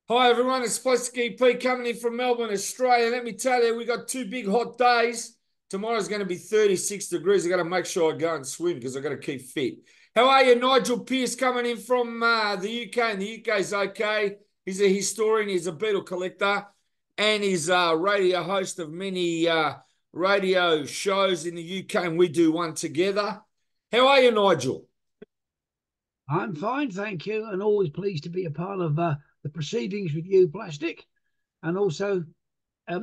Hi everyone, it's Plastic EP coming in from Melbourne, Australia. Let me tell you, we got two big hot days. Tomorrow's going to be 36 degrees. I got to make sure I go and swim because I got to keep fit. How are you? Nigel Pearce coming in from the UK, and the UK's okay. He's a historian, he's a Beatle collector, and he's a radio host of many radio shows in the UK, and we do one together. How are you, Nigel? I'm fine, thank you, and always pleased to be a part of the proceedings with you, Plastic, and also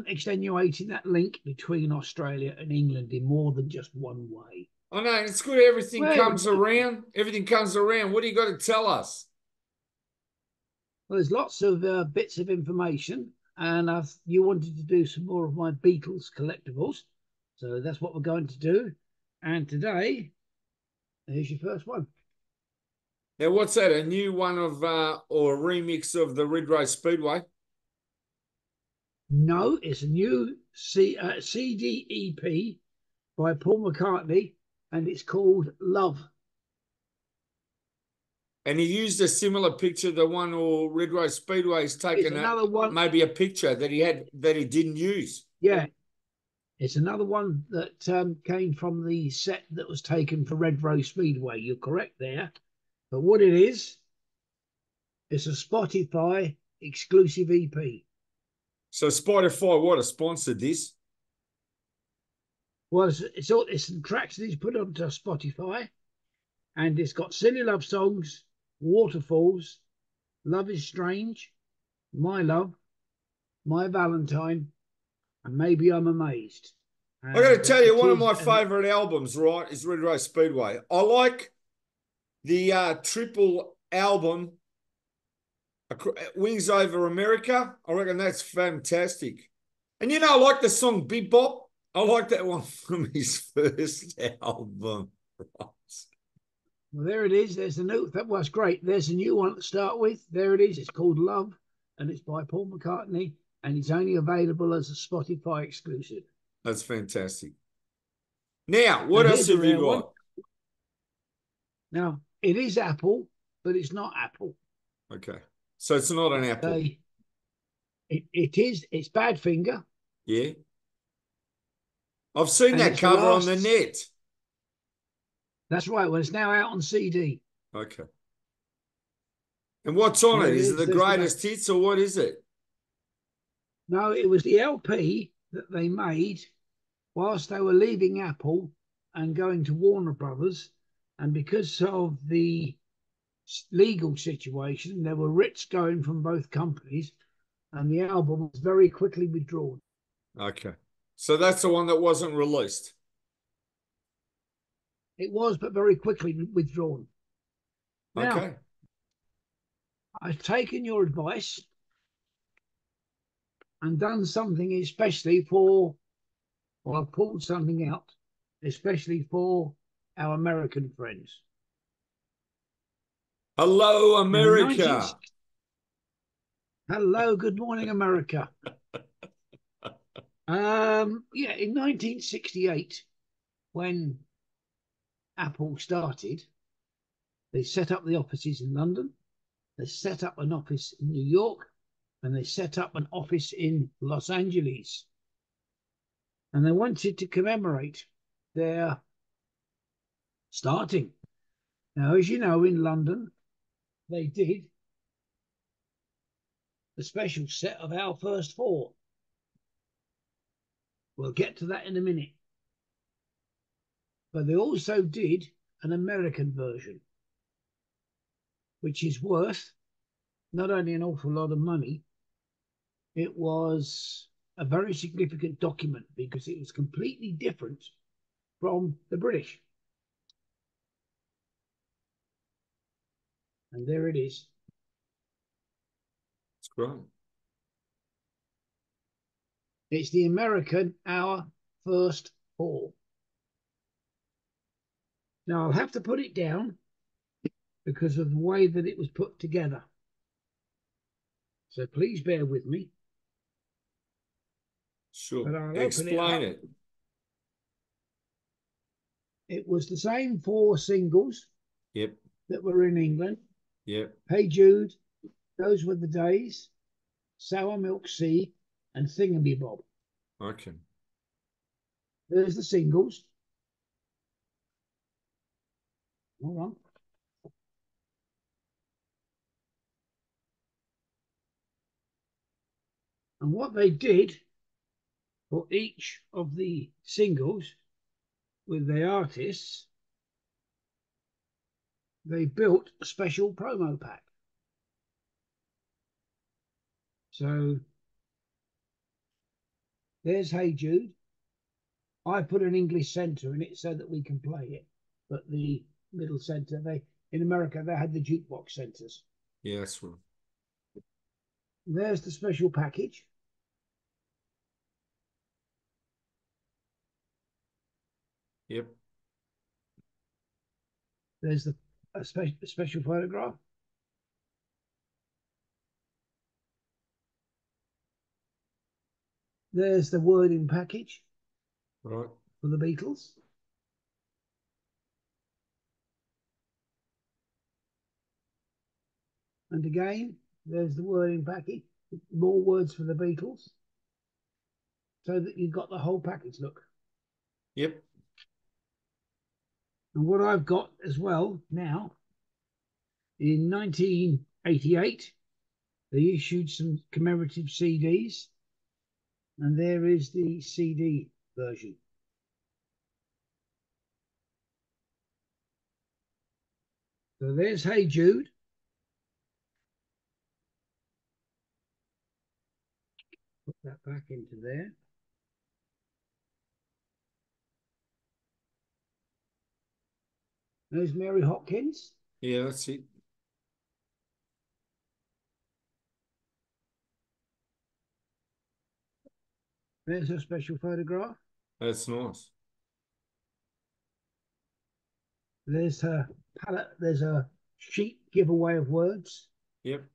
extenuating that link between Australia and England in more than just one way. I know, it's good everything Well, comes around. Everything comes around. What do you got to tell us? there's lots of bits of information, and you wanted to do some more of my Beatles collectibles, so that's what we're going to do. And today, here's your first one. Now, what's that? A new one of or a remix of the Red Rose Speedway? No, it's a new CD EP by Paul McCartney, and it's called Love. And he used a similar picture, the one or Red Rose Speedway's It's taken another one. maybe a picture that he had that he didn't use. Yeah, it's another one that came from the set that was taken for Red Rose Speedway. You're correct there. But what it is, it's a Spotify exclusive EP. So Spotify, what, have sponsored this? Well, it's some tracks that he's put onto Spotify, and it's got Silly Love Songs, Waterfalls, Love is Strange, My Love, My Valentine, and Maybe I'm Amazed. I got to tell you, one of my And favourite albums, right, is Red Rose Speedway. I like the triple album, Wings Over America. I reckon that's fantastic. And you know, I like the song Bebop. I like that one from his first album. Well, there it is. There's the new. That was great. There's a new one to start with. There it is. It's called Love, and it's by Paul McCartney, and it's only available as a Spotify exclusive. That's fantastic. Now, what And else here's a have you rare one. got? Now, it is Apple, but it's not Apple. Okay. So it's not an Apple. It is. It's Badfinger. Yeah. I've seen And that it's the cover on last. the net. That's right. Well, it's now out on CD. Okay. And what's on There it? it Is it is. the There's the greatest hits or what is it? No, it was the LP that they made whilst they were leaving Apple and going to Warner Brothers. And because of the legal situation, there were writs going from both companies, and the album was very quickly withdrawn. Okay. So that's the one that wasn't released. It was, but very quickly withdrawn. Now, Okay. I've taken your advice and done something especially for, well, I've pulled something out, especially for our American friends. Hello, Now, America. hello, good morning, America. In 1968, when Apple started, they set up the offices in London, they set up an office in New York, and they set up an office in Los Angeles. And they wanted to commemorate their starting. Now, as you know, in London, they did the special set of Our First Four. We'll get to that in a minute. But they also did an American version, which is worth not only an awful lot of money, it was a very significant document because it was completely different from the British. And there it is. It's great. It's the American Our First Four. Now, I'll have to put it down because of the way that it was put together. So please bear with me. Sure. But I'll open Explain it it. up. It was the same four singles Yep. that were in England. Yep. Hey Jude, Those Were the Days, Sour Milk Sea, and Thingamabob. Okay. There's the singles. Hold on. And what they did for each of the singles with the artists, they built a special promo pack. So there's Hey Jude. I put an English centre in it so that we can play it. But the middle centre, in America, they had the jukebox centres. Yeah, that's right. There's the special package. Yep. There's a special photograph. There's the wording package Right. for the Beatles. And again, there's the wording package. More words for the Beatles. So that you've got the whole package, look. Yep. And what I've got as well now, in 1988, they issued some commemorative CDs. And there is the CD version. So there's Hey Jude. Put that back into there. There's Mary Hopkins. Yeah, that's it. There's her special photograph. That's nice. There's her palette. There's a sheet giveaway of words. Yep.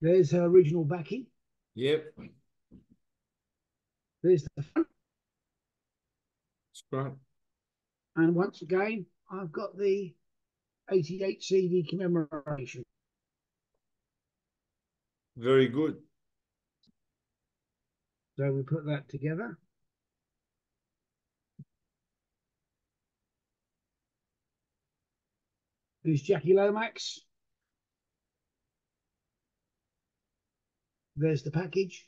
There's her original backing. Yep. There's the front. It's great. And once again, I've got the 88 CD commemoration. Very good. So we put that together. There's Jackie Lomax. There's the package.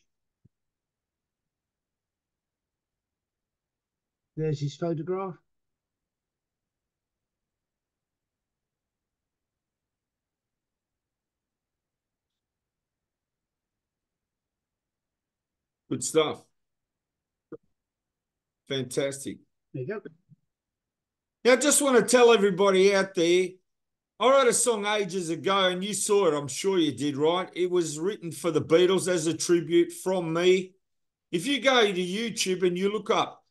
There's his photograph. Good stuff. Fantastic. There you go. Now, I just want to tell everybody out there, I wrote a song ages ago, and you saw it. I'm sure you did, right? It was written for the Beatles as a tribute from me. If you go to YouTube and you look up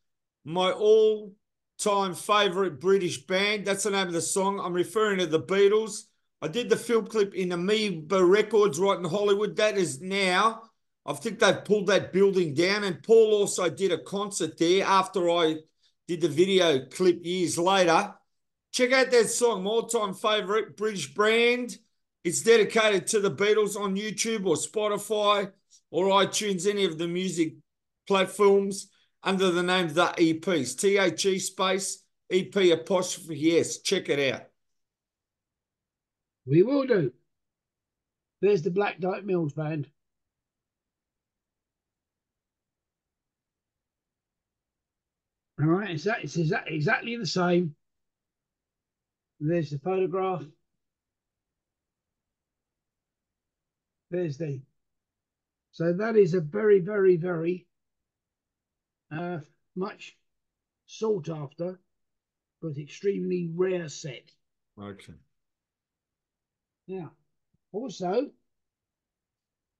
my all-time favourite British band, that's the name of the song. I'm referring to the Beatles. I did the film clip in Amoeba Records right in Hollywood. That is now, I think they've pulled that building down. And Paul also did a concert there after I did the video clip years later. Check out that song, my all-time favourite British band. It's dedicated to the Beatles on YouTube or Spotify or iTunes, any of the music platforms under the name The EPs. THE space EP apostrophe S. Check it out. We will do. There's the Black Dyke Mills band. All right, it's exactly the same. There's the photograph. There's the. So that is a very, very, very much sought after, but extremely rare set. Okay. Now, also,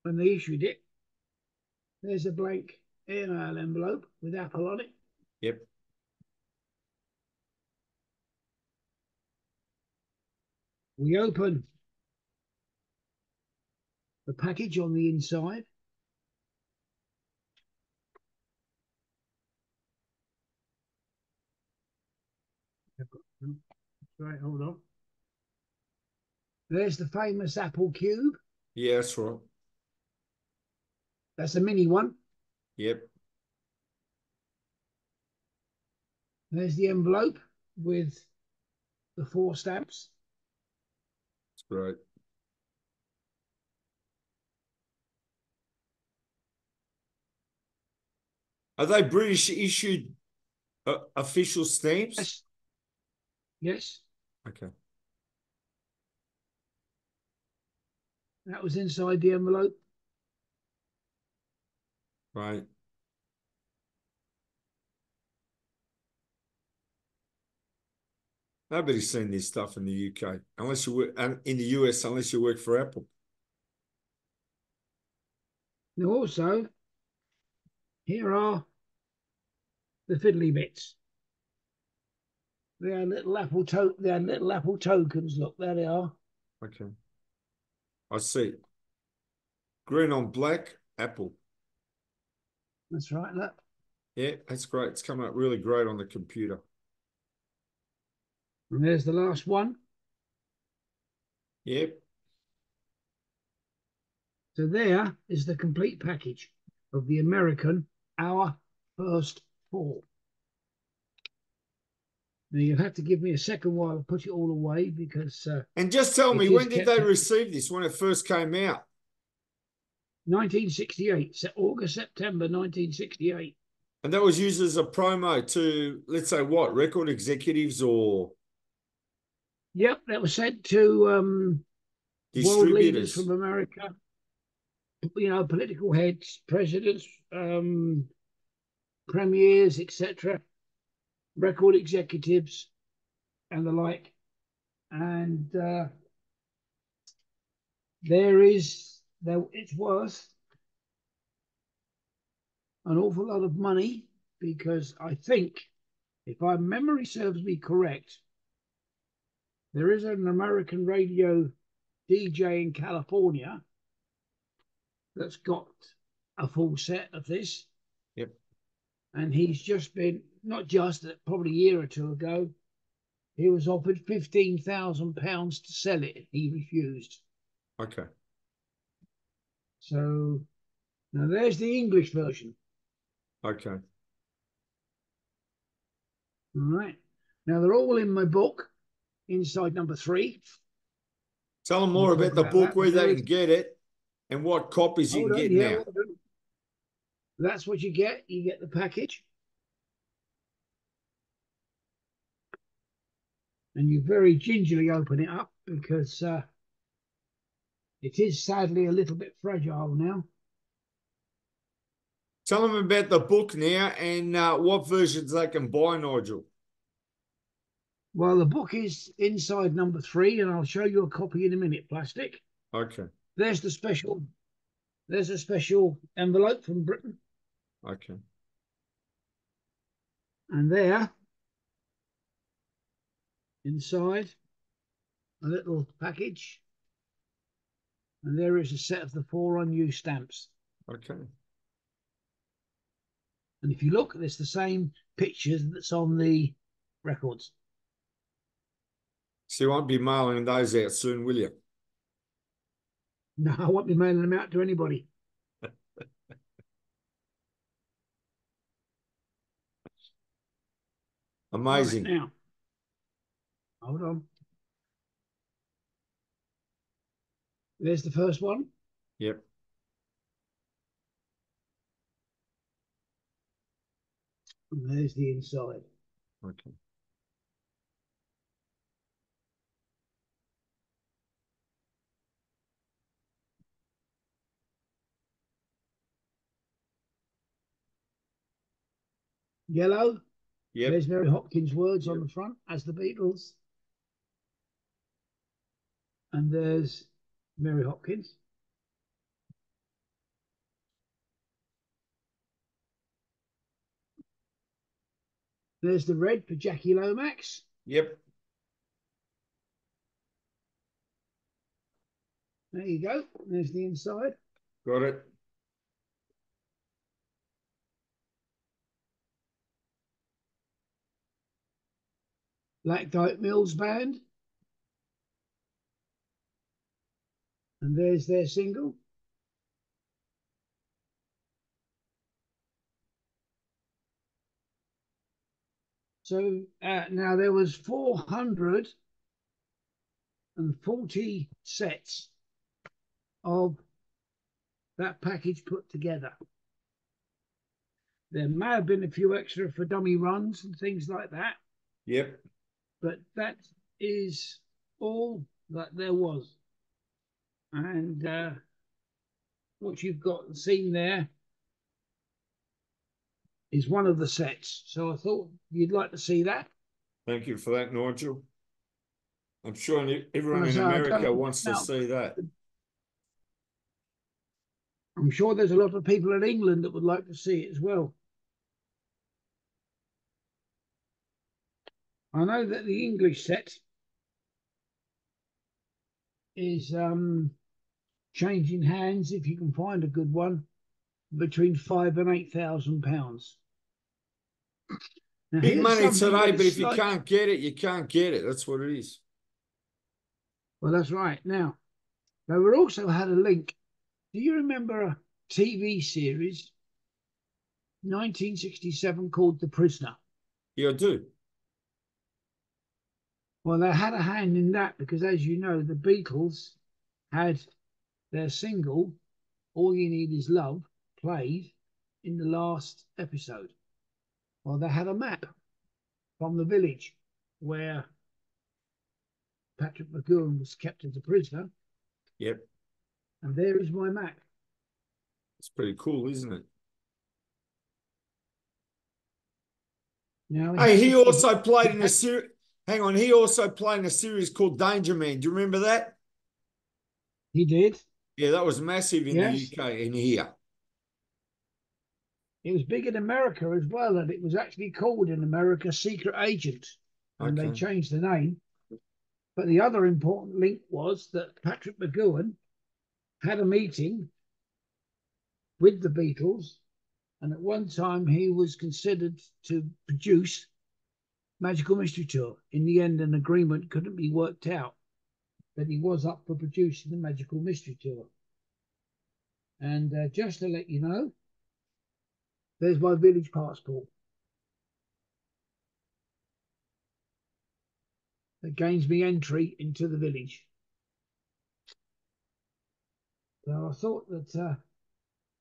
when they issued it, there's a blank airmail envelope with Apple on it. Yep. We open the package on the inside. Right, hold on. There's the famous Apple Cube. Yeah, that's right. That's a mini one. Yep. There's the envelope with the 4 stamps. It's great. Are they British issued official stamps? Yes. Yes. Okay. That was inside the envelope. Right. Nobody's seen this stuff in the UK unless you work, and in the US unless you work for Apple. Now, also, here are the fiddly bits. They're little Apple tokens. Look, there they are. Okay. I see. Green on black, Apple. That's right. Look. Yeah, that's great. It's coming up really great on the computer. And there's the last one. Yep. So there is the complete package of the American Our First Fall. Now you'll have to give me a second while I put it all away because And just tell me, it is when did kept they in receive this? When it first came out? 1968, August, September 1968. And that was used as a promo to, let's say, what, record executives or Yep, that was sent to world leaders distributors? from America, political heads, presidents, premiers, etc., record executives, and the like. And it was an awful lot of money because I think, if my memory serves me correct, there is an American radio DJ in California that's got a full set of this. Yep. And he's just been, not just, probably a year or two ago, he was offered £15,000 to sell it. He refused. Okay. So now there's the English version. Okay. All right. Now they're all in my book, inside number 3. Tell them We'll more talk about the about book, that. where But there they is, can get it and what copies you hold can on, get yeah, now. that's what you get. You get the package. And you very gingerly open it up because it is sadly a little bit fragile now. Tell them about the book now and what versions they can buy, Nigel. Well, the book is inside number 3, and I'll show you a copy in a minute, plastic. Okay. There's the special, there's a special envelope from Britain. Okay. And there, inside, a little package. And there is a set of the 4 unused stamps. Okay. And if you look, there's the same pictures that's on the records. So you won't be mailing those out soon, will you? No, I won't be mailing them out to anybody. Right, Amazing. now, hold on. There's the first one. Yep. And there's the inside. Okay. Yellow. Yep. There's Mary Hopkins' words on Yep. the front as the Beatles. And there's Mary Hopkins. There's the red for Jackie Lomax. Yep. There you go. There's the inside. Got it. Black Dyke Mills Band. And there's their single. So now there was 440 sets of that package put together. There may have been a few extra for dummy runs and things like that. Yep. But that is all that there was. And what you've got seen there is one of the sets. So I thought you'd like to see that. Thank you for that, Nigel. I'm sure everyone And I in say I America don't wants to now. see that. I'm sure there's a lot of people in England that would like to see it as well. I know that the English set is changing hands, if you can find a good one, between £5,000 and £8,000. Now Big here's money something today, that but is if you like, can't get it, you can't get it. That's what it is. well, that's right. Now, they were also had a link. Do you remember a TV series, 1967, called The Prisoner? Yeah, I do. Well, they had a hand in that because, as you know, the Beatles had their single, All You Need Is Love, played in the last episode. Well, they had a map from the village where Patrick McGowan was kept as a prisoner. Yep. And there is my map. It's pretty cool, isn't it? Now, Hey, he also played in a series. Hang on, he also played in a series called Danger Man. Do you remember that? He did. Yeah, that was massive in the Yes. UK in here. It was big in America as well, and it was actually called in America Secret Agent, and they Okay. changed the name. But the other important link was that Patrick McGowan had a meeting with the Beatles, and at one time he was considered to produce Magical Mystery Tour. In the end, an agreement couldn't be worked out, but he was up for producing the Magical Mystery Tour. And just to let you know, there's my village passport. That gains me entry into the village. So I thought that,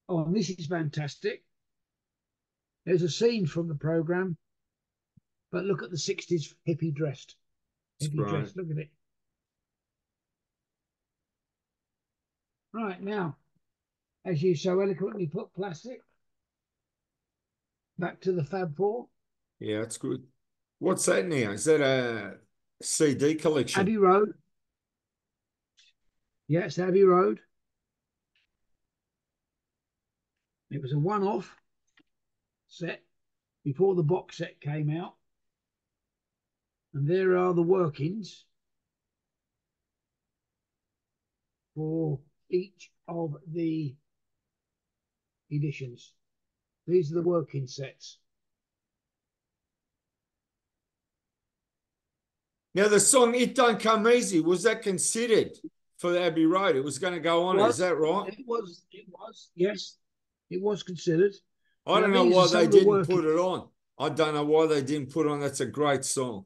oh, and this is fantastic. There's a scene from the program, but look at the 60s hippie dressed. It's Hippie great. dressed, look at it. Right, now, as you so eloquently put, plastic, back to the Fab Four. Yeah, it's good. What's that now? Is that a CD collection? Abbey Road. Yeah, it's Abbey Road. It was a one-off set before the box set came out. And there are the workings for each of the editions. These are the working sets. Now, the song It Don't Come Easy, was that considered for the Abbey Road? It was going to go on, is that right? It was, yes, it was considered. I Now, don't know these are why some they of the didn't put workings. it on. I don't know why they didn't put it on. That's a great song.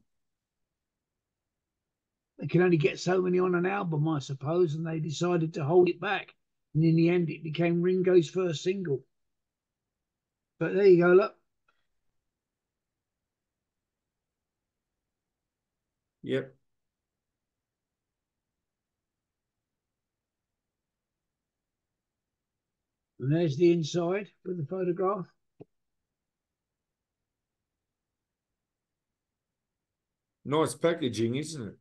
They can only get so many on an album, I suppose, and they decided to hold it back. And in the end, it became Ringo's first single. But there you go, look. Yep. And there's the inside with the photograph. Nice packaging, isn't it?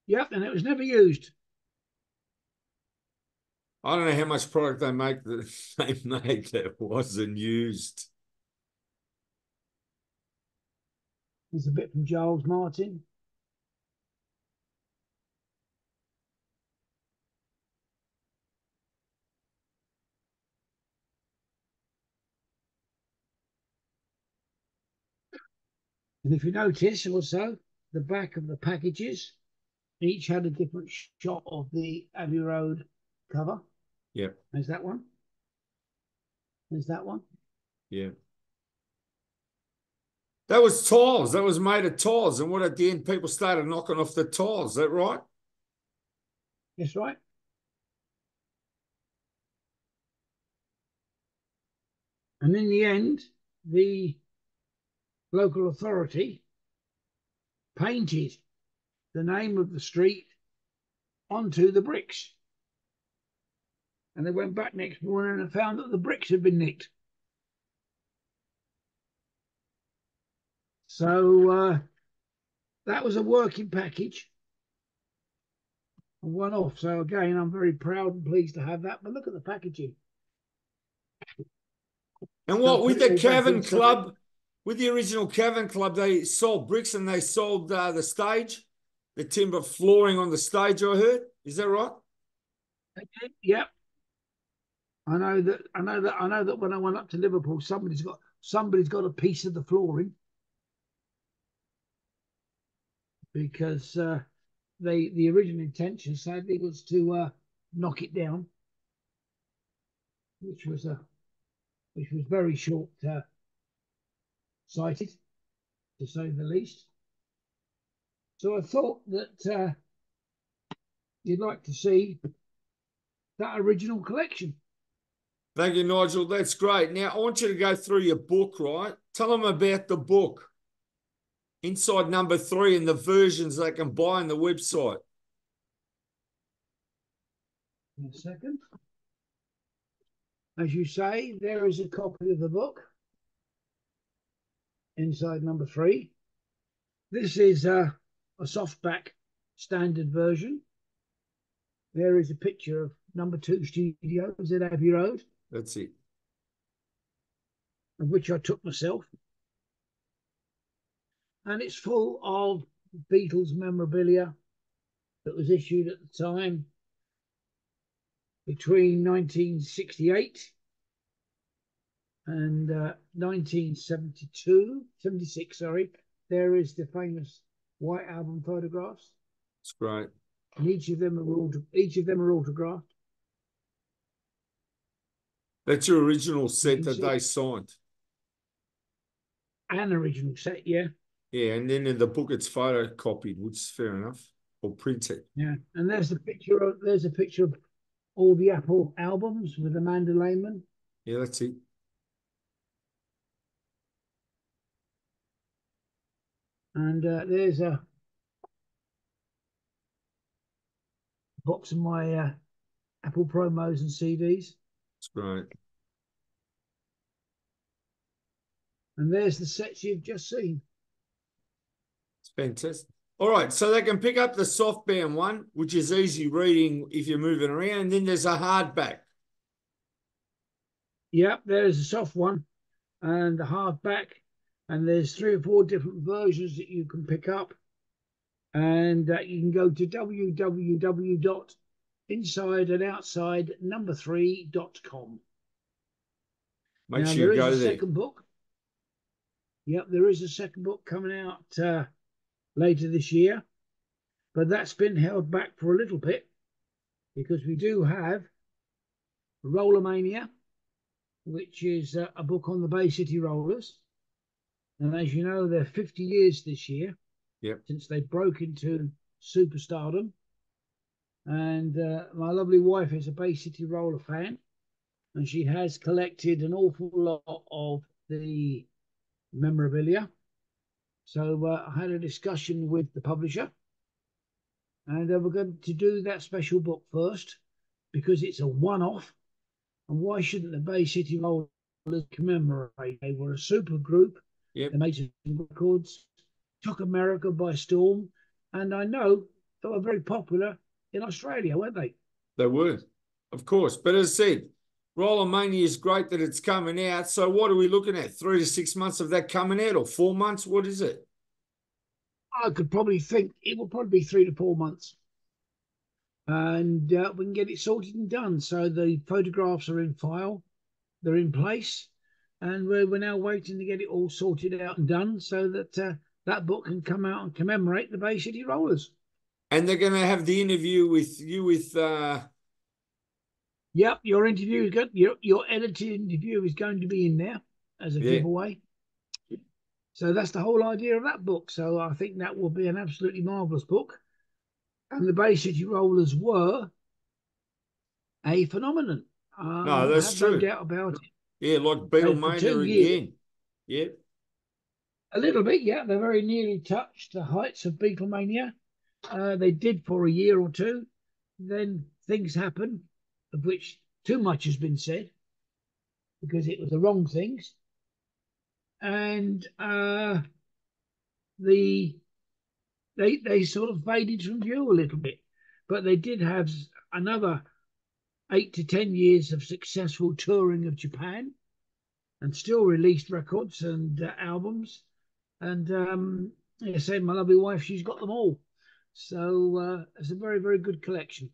Yep, and it was never used. I don't know how much product they make that they made that wasn't used. There's a bit from Giles Martin. And if you notice also, the back of the packages each had a different shot of the Abbey Road cover. Yeah. There's that one. There's that one. Yeah. That was tiles. That was made of tiles. And what at the end, people started knocking off the tiles. Is that right? That's right. And in the end, the local authority painted the name of the street onto the bricks. And they went back next morning and found that the bricks had been nicked. So that was a working package, a one-off. So again, I'm very proud and pleased to have that. But look at the packaging. And what with the Cavern Club, with the original Cavern Club, they sold bricks and they sold the stage, the timber flooring on the stage. I heard. Is that right? Yeah. I know that when I went up to Liverpool, somebody's got a piece of the flooring because the original intention sadly was to knock it down, which was very short sighted, to say the least. So I thought that you'd like to see that original collection. Thank you, Nigel. That's great. Now, I want you to go through your book, right? Tell them about the book. Inside number 3 and the versions they can buy on the website. In a second. As you say, there is a copy of the book inside number 3. This is a softback standard version. There is a picture of number 2 studios at Abbey Road. That's it. Of which I took myself. And it's full of Beatles memorabilia that was issued at the time between 1968 and 76, sorry. There is the famous White Album photographs. It's great. And each of them are autographed. That's your original set that they signed. An original set, yeah. Yeah, and then in the book it's photocopied, which is fair enough, or printed. Yeah, and there's a picture of all the Apple albums with Amanda Lehman. Yeah, that's it. And there's a box of my Apple promos and CDs. That's great. And there's the sets you've just seen. It's fantastic. All right, so they can pick up the softbound one, which is easy reading if you're moving around. And then there's a hardback. Yeah, there's a soft one and a hardback. And there's 3 or 4 different versions that you can pick up. And you can go to www.insideandoutsidenumber3.com. Make sure you go there. There is a second book. Yep, there is a second book coming out later this year, but that's been held back for a little bit because we do have Rollermania, which is a book on the Bay City Rollers. And as you know, they're 50 years this year since they broke into superstardom. And my lovely wife is a Bay City Roller fan, and she has collected an awful lot of the memorabilia. So I had a discussion with the publisher, and we're going to do that special book first because it's a one-off. And why shouldn't the Bay City Rollers commemorate? They were a super group. They made some records, took America by storm, and I know they were very popular in Australia, weren't they? They were, of course. But as I said, Rollermania is great that it's coming out. So what are we looking at? 3 to 6 months of that coming out, or 4 months? What is it? I could probably think it will probably be 3 to 4 months. And we can get it sorted and done. So the photographs are in file. They're in place. And we're now waiting to get it all sorted out and done so that that book can come out and commemorate the Bay City Rollers. And they're going to have the interview with you with. Yep, your interview is good. Your edited interview is going to be in there as a Yeah. giveaway. So that's the whole idea of that book. So I think that will be an absolutely marvelous book. And the Bay City Rollers were a phenomenon. No, I that's have no true. doubt about it. Yeah, like For Beatlemania 2 years, again. Yeah. a little bit, yeah, they very nearly touched the heights of Beatlemania. They did for a year or two. Then things happened, of which too much has been said because it was the wrong things. And the they sort of faded from view a little bit. But they did have another 8 to 10 years of successful touring of Japan and still released records and albums. And like I said, my lovely wife, she's got them all. So it's a very, very good collection.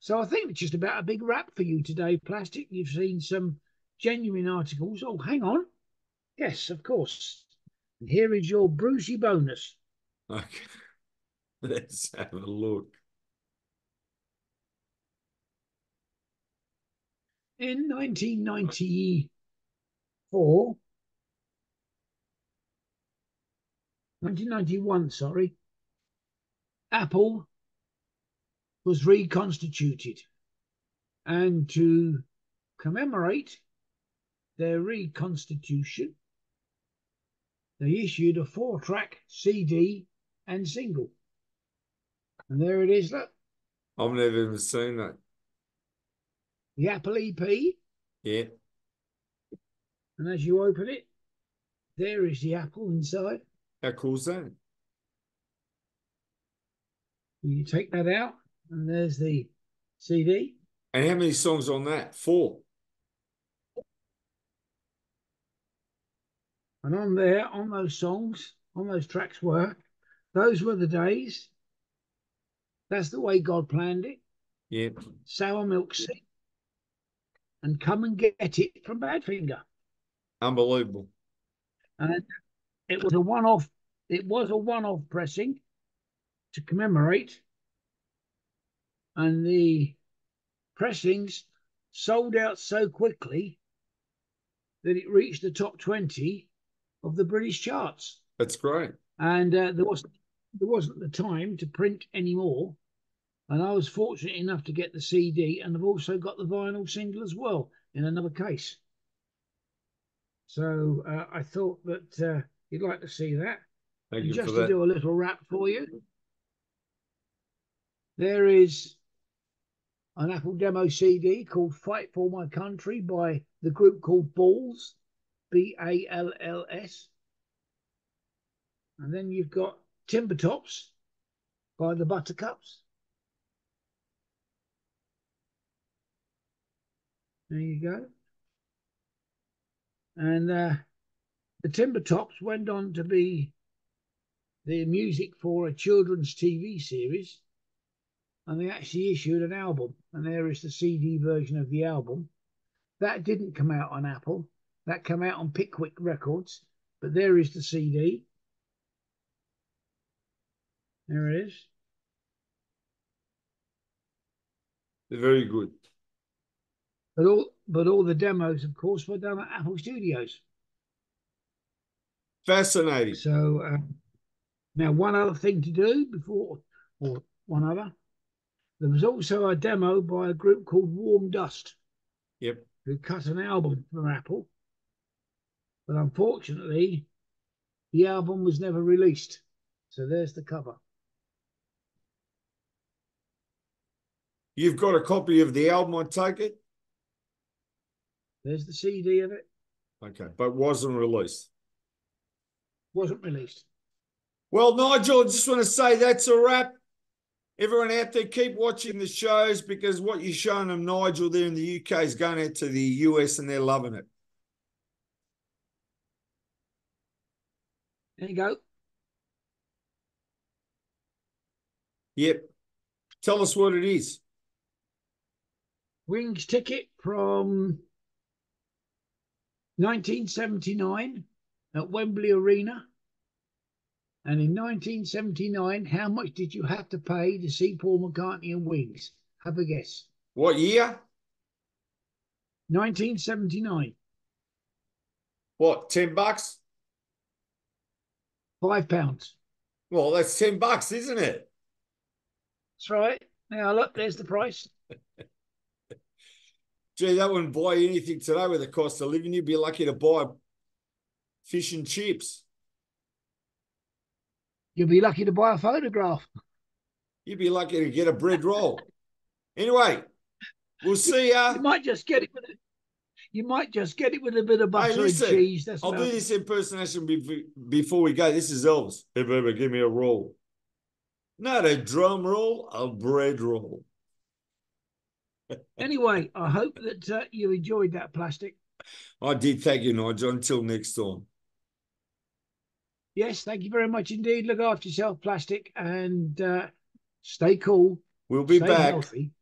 So I think it's just about a big wrap for you today, Plastic. You've seen some genuine articles. Oh, hang on. Yes, of course. Here is your Brucey bonus. Okay. Let's have a look. In 1994, 1991, sorry, Apple was reconstituted. And to commemorate their reconstitution, they issued a 4-track CD and single. And there it is, look. I've never even seen that. The Apple EP. Yeah. And as you open it, there is the Apple inside. How cool is that? You take that out, and there's the CD. And how many songs on that? 4. And on there, on those songs, on those tracks those were the days. That's the way God planned it. Yeah. Sour Milk Sea. And Come and Get It from Badfinger. Unbelievable. And it was a one-off. It was a one-off pressing to commemorate. And the pressings sold out so quickly that it reached the top 20 of the British charts. That's great. And there wasn't the time to print anymore. And I was fortunate enough to get the CD, and I've also got the vinyl single as well in another case. So I thought that you'd like to see that. Thank and you just for to that. do a little wrap for you, there is an Apple demo CD called Fight for My Country by the group called Balls, Balls. And then you've got Timber Tops by the Buttercups. There you go. And the Timber Tops went on to be the music for a children's TV series. And they actually issued an album. And there is the CD version of the album. That didn't come out on Apple. That came out on Pickwick Records. But there is the CD. There it is. They're very good. But all the demos, of course, were done at Apple Studios. Fascinating. So now one other thing to do before, or one other, there was also a demo by a group called Warm Dust. Yep. Who cut an album from Apple. But unfortunately, the album was never released. So there's the cover. You've got a copy of the album, I take it? There's the CD of it. Okay, but wasn't released. Wasn't released. Well, Nigel, I just want to say that's a wrap. Everyone out there, keep watching the shows because what you're showing them, Nigel, there in the UK is going out to the US and they're loving it. There you go. Yep. Tell us what it is. Wings ticket from 1979 at Wembley Arena. And in 1979, how much did you have to pay to see Paul McCartney and Wings? Have a guess. What year? 1979. What, $10? £5. Well, that's $10, isn't it? That's right. Now look, there's the price. Gee, that wouldn't buy you anything today with the cost of living. You'd be lucky to buy fish and chips. You'll be lucky to buy a photograph. You'd be lucky to get a bread roll. Anyway, we'll see ya. You might just get it with it. You might just get it with a bit of butter and cheese. That's I'll do this impersonation before we go. This is Elvis. Hey, baby, give me a roll. Not a drum roll, a bread roll. Anyway, I hope that you enjoyed that, Plastic. I did. Thank you, Nigel. Until next time. Yes, thank you very much indeed. Look after yourself, Plastic, and stay cool. We'll be stay back. Healthy.